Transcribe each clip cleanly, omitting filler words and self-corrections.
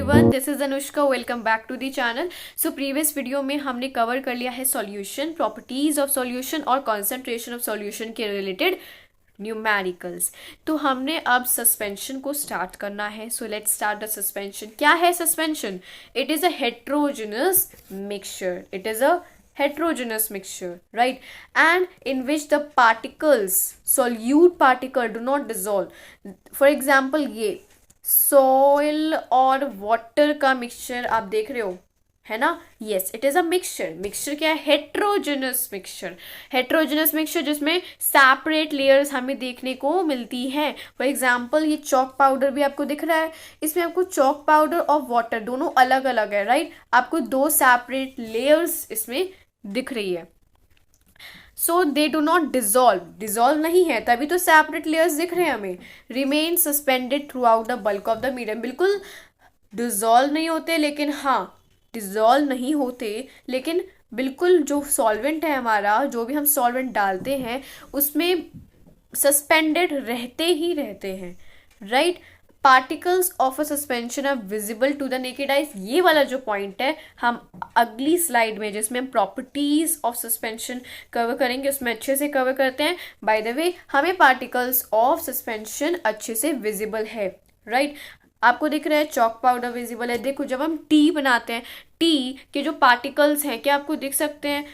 Everyone, this is Anushka. Welcome back to the channel. So previous video में हमने cover कर लिया है सॉल्यूशन, प्रॉपर्टीज ऑफ सॉल्यूशन और कॉन्सेंट्रेशन ऑफ सॉल्यूशन के रिलेटेड न्यूमेरिकल्स। तो हमने अब सस्पेंशन को स्टार्ट करना है। So let's start the suspension. क्या है suspension? It is a heterogeneous mixture. इट इज अ heterogeneous mixture, right? And in which the particles, solute particle, do not dissolve. For example, ये सॉइल और वाटर का मिक्सचर आप देख रहे हो, है ना? Yes, it is a mixture. Mixture क्या है? Heterogeneous mixture. हेट्रोजेनस मिक्सचर जिसमें सेपरेट लेयर्स हमें देखने को मिलती हैं। फॉर एग्जाम्पल, ये चॉक पाउडर भी आपको दिख रहा है। इसमें आपको चॉक पाउडर और वाटर दोनों अलग अलग है, राइट? आपको दो सेपरेट लेयर्स इसमें दिख रही है। सो दे डू नॉट डिजॉल्व नहीं है, तभी तो सेपरेट लेयर्स दिख रहे हैं हमें। Remain suspended through out the bulk of the medium. बिल्कुल डिजॉल्व नहीं होते, लेकिन हाँ, डिजॉल्व नहीं होते लेकिन बिल्कुल जो सॉल्वेंट है हमारा, जो भी हम सॉल्वेंट डालते हैं उसमें सस्पेंडेड रहते ही रहते हैं, right? Particles of a suspension are visible to the naked eyes. ये वाला जो पॉइंट है हम अगली स्लाइड में, जिसमें हम प्रॉपर्टीज ऑफ सस्पेंशन कवर करेंगे, उसमें अच्छे से कवर करते हैं। बाय द वे, हमें पार्टिकल्स ऑफ सस्पेंशन अच्छे से विजिबल है, राइट? आपको दिख रहा है चॉक पाउडर विजिबल है। देखो, जब हम टी बनाते हैं, टी के जो पार्टिकल्स हैं क्या आपको दिख सकते हैं?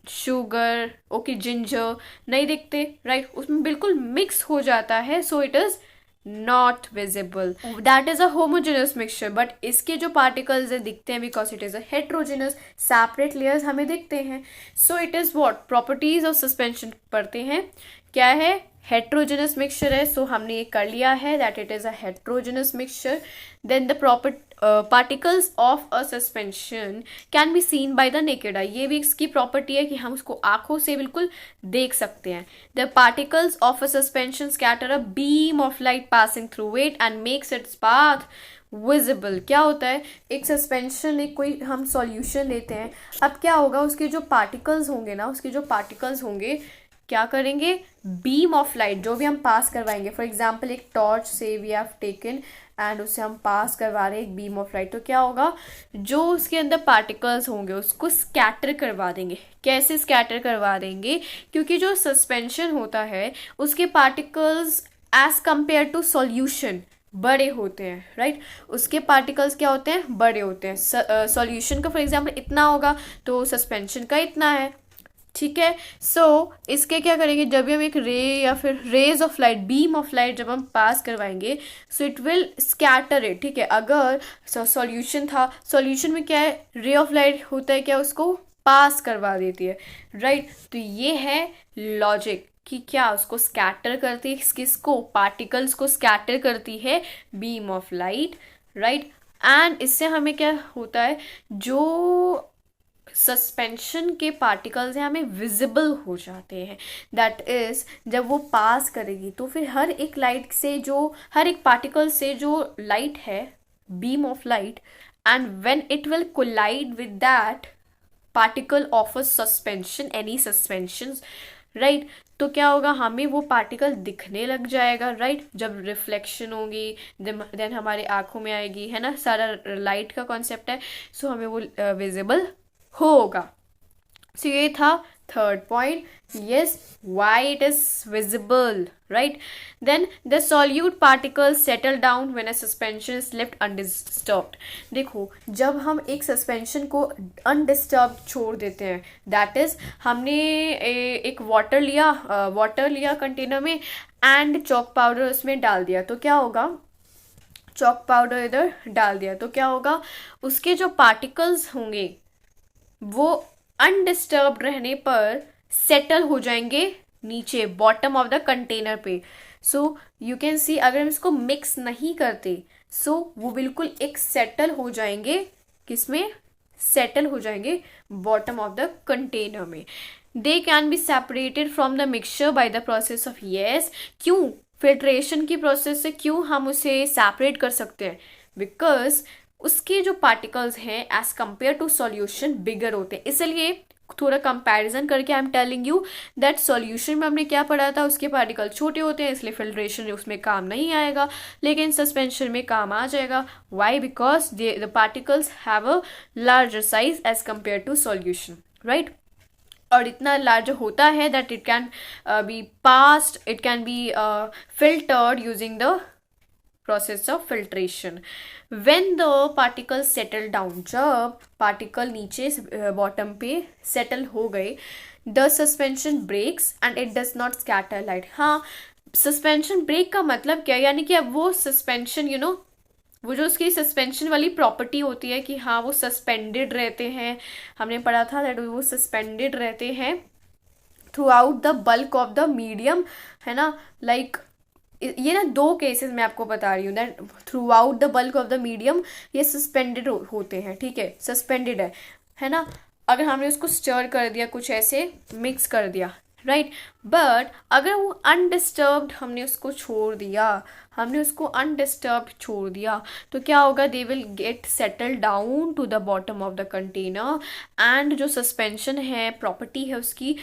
शुगर, ओके, जिंजर नहीं दिखते, राइट? उसमें बिल्कुल मिक्स हो जाता है। So it is not visible. That is a homogeneous mixture. But इसके जो particles है दिखते हैं because it is a heterogeneous, separate layers हमें दिखते हैं. So it is what? Properties of suspension पढ़ते हैं। क्या है? heterogeneous mixture है। So हमने ये कर लिया है that it is a heterogeneous mixture. Then the particles of a suspension can be seen by the naked eye. ये भी इसकी प्रॉपर्टी है कि हम उसको आंखों से बिल्कुल देख सकते हैं। The particles of a suspension scatter a beam of light passing through it and makes its path visible. क्या होता है? एक सस्पेंशन, एक कोई हम सॉल्यूशन लेते हैं, अब क्या होगा? उसके जो पार्टिकल्स होंगे ना, उसके जो पार्टिकल्स होंगे क्या करेंगे? बीम ऑफ लाइट जो भी हम पास करवाएंगे, फॉर एग्जाम्पल एक टॉर्च से वी हैव टेकन एंड उससे हम पास करवा रहे हैं एक बीम ऑफ लाइट, तो क्या होगा? जो उसके अंदर पार्टिकल्स होंगे उसको स्कैटर करवा देंगे। कैसे स्कैटर करवा देंगे? क्योंकि जो सस्पेंशन होता है उसके particles as compare to solution बड़े होते हैं, राइट? उसके पार्टिकल्स क्या होते हैं? बड़े होते हैं। सॉल्यूशन का फॉर एग्जाम्पल इतना होगा तो सस्पेंशन का इतना है, ठीक है? सो इसके क्या करेंगे? जब भी हम एक रे या फिर rays of light, beam of light जब हम पास करवाएंगे, so it will scatter it, ठीक है? अगर सॉल्यूशन था, सॉल्यूशन में क्या है? रे ऑफ लाइट होता है, क्या उसको पास करवा देती है, राइट? तो ये है लॉजिक कि क्या उसको स्कैटर करती है, किसको? पार्टिकल्स को स्कैटर करती है beam of light, right? And इससे हमें क्या होता है? जो सस्पेंशन के पार्टिकल्स हैं हमें विजिबल हो जाते हैं। दैट इज, जब वो पास करेगी तो फिर हर एक लाइट से, जो हर एक पार्टिकल से जो लाइट है, beam of light, and when it will collide with that particle of a suspension, any suspension, right? तो क्या होगा? हमें वो पार्टिकल दिखने लग जाएगा, राइट? जब रिफ्लेक्शन होगी देन हमारे आंखों में आएगी, है ना? सारा लाइट का कॉन्सेप्ट है। सो हमें वो विजिबल होगा। सो ये था third point. Yes, why it is visible, right? Then the solute particles settle down when a suspension is left undisturbed. देखो, जब हम एक सस्पेंशन को अनडिस्टर्ब छोड़ देते हैं, दैट इज हमने एक वाटर लिया कंटेनर में एंड चॉक पाउडर उसमें डाल दिया, तो क्या होगा? चॉक पाउडर इधर डाल दिया तो क्या होगा? उसके जो पार्टिकल्स होंगे वो अनडिस्टर्ब रहने पर सेटल हो जाएंगे नीचे, बॉटम ऑफ द कंटेनर पे। सो यू कैन सी, अगर हम इसको मिक्स नहीं करते, सो वो बिल्कुल एक सेटल हो जाएंगे, किसमें? सेटल हो जाएंगे बॉटम ऑफ द कंटेनर में। They can be separated from the mixture by the process of, yes, क्यों? फिल्ट्रेशन की प्रोसेस से क्यों हम उसे सेपरेट कर सकते हैं? बिकॉज उसके जो पार्टिकल्स हैं एज कंपेयर टू सॉल्यूशन बिगर होते हैं, इसलिए थोड़ा कंपैरिजन करके I am telling you that solution में हमने क्या पढ़ा था, उसके पार्टिकल छोटे होते हैं इसलिए फिल्ट्रेशन उसमें काम नहीं आएगा, लेकिन सस्पेंशन में काम आ जाएगा. Why? Because the particles have a larger size as compare to solution, right. और इतना लार्ज होता है that it can be passed, it can be filtered using the process of filtration. When the particle settle down, जब particle नीचे bottom पे settle हो गए, the suspension breaks and it does not scatter light. हाँ, suspension break का मतलब क्या है, यानी कि अब वो सस्पेंशन वो जो उसकी सस्पेंशन वाली प्रॉपर्टी होती है कि हाँ वो सस्पेंडेड रहते हैं, हमने पढ़ा था दैट वो सस्पेंडेड रहते हैं through out the bulk of the medium, है ना. लाइक ये ना दो केसेस मैं आपको बता रही हूँ that through out the bulk of the medium ये सस्पेंडेड होते हैं, ठीक है, सस्पेंडेड है ना. अगर हमने उसको स्टर कर दिया, कुछ ऐसे मिक्स कर दिया, राइट. बट अगर वो अनडिस्टर्ब्ड हमने उसको छोड़ दिया, तो क्या होगा, they will get settle down to the bottom of the container and जो सस्पेंशन है, प्रॉपर्टी है उसकी,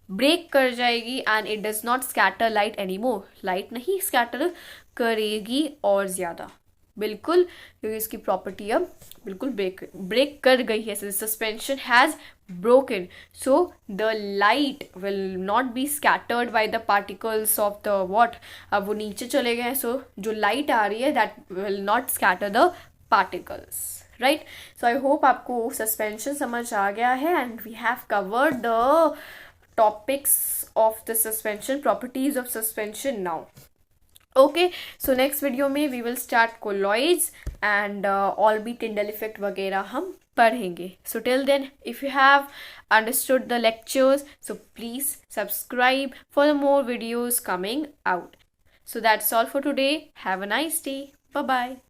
ब्रेक कर जाएगी and it does not scatter light any more. Light नहीं स्कैटर करेगी और ज़्यादा, बिल्कुल, क्योंकि इसकी प्रॉपर्टी अब बिल्कुल ब्रेक कर गई है. Suspension has broken, so the light will not be scattered by the particles of the what. अब वो नीचे चले गए, so जो light आ रही है that will not scatter the particles, right. So I hope आपको suspension समझ आ गया है and we have covered the topics of the suspension, properties of suspension now. Okay, so next video में we will start colloids and Olby Tyndall effect वगैरह हम पढ़ेंगे. So till then, if you have understood the lectures, so please subscribe for the more videos coming out. So that's all for today. Have a nice day. Bye bye.